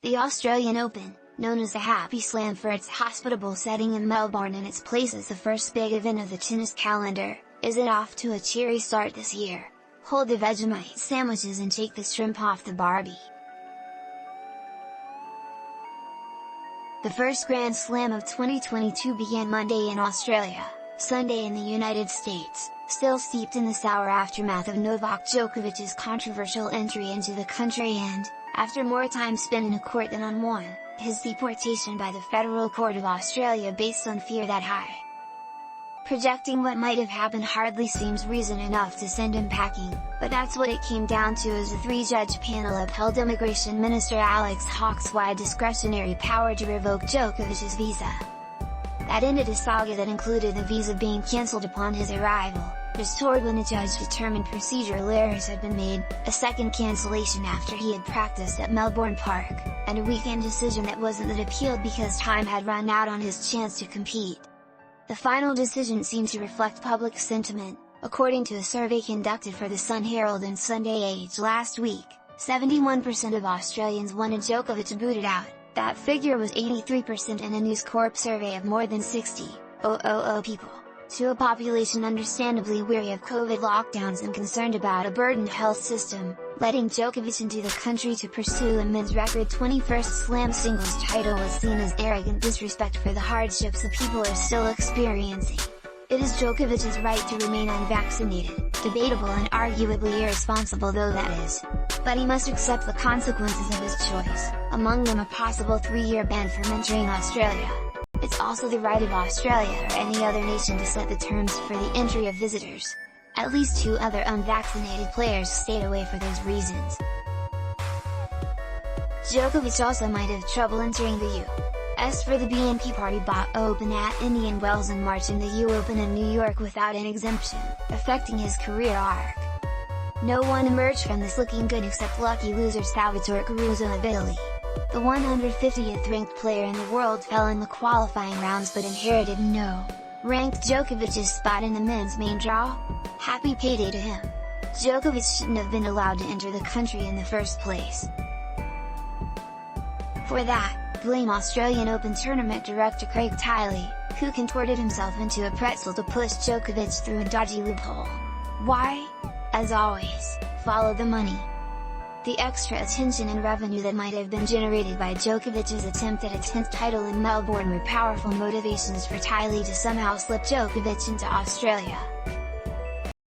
The Australian Open, known as the Happy Slam for its hospitable setting in Melbourne and its place as the first big event of the tennis calendar, isn't off to a cheery start this year. Hold the Vegemite sandwiches and take the shrimp off the Barbie. The first Grand Slam of 2022 began Monday in Australia, Sunday in the United States, still steeped in the sour aftermath of Novak Djokovic's controversial entry into the country and, after more time spent in a court than on one, his deportation by the Federal Court of Australia based on fear that high. Projecting what might have happened hardly seems reason enough to send him packing, but that's what it came down to as a three-judge panel upheld Immigration Minister Alex Hawke's wide discretionary power to revoke Djokovic's visa. That ended a saga that included the visa being cancelled upon his arrival, restored when a judge determined procedural errors had been made, a second cancellation after he had practiced at Melbourne Park, and a weekend decision that wasn't that appealed because time had run out on his chance to compete. The final decision seemed to reflect public sentiment. According to a survey conducted for the Sun-Herald and Sunday Age last week, 71% of Australians wanted Djokovic booted out. That figure was 83% in a NewsCorp survey of more than 60,000 people. To a population understandably weary of COVID lockdowns and concerned about a burdened health system, letting Djokovic into the country to pursue a men's record 21st Slam singles title was seen as arrogant disrespect for the hardships the people are still experiencing. It is Djokovic's right to remain unvaccinated, debatable and arguably irresponsible though that is. But he must accept the consequences of his choice, among them a possible 3-year ban from entering Australia. It's also the right of Australia or any other nation to set the terms for the entry of visitors. At least 2 other unvaccinated players stayed away for those reasons. Djokovic also might have trouble entering the U.S. for the BNP Paribas Open at Indian Wells in March and the U Open in New York without an exemption, affecting his career arc. No one emerged from this looking good except lucky loser Salvatore Caruso of Italy. The 150th ranked player in the world fell in the qualifying rounds but inherited no-ranked Djokovic's spot in the men's main draw. Happy payday to him. Djokovic shouldn't have been allowed to enter the country in the first place. For that, blame Australian Open tournament director Craig Tiley, who contorted himself into a pretzel to push Djokovic through a dodgy loophole. Why? As always, follow the money. The extra attention and revenue that might have been generated by Djokovic's attempt at a 10th title in Melbourne were powerful motivations for Tiley to somehow slip Djokovic into Australia.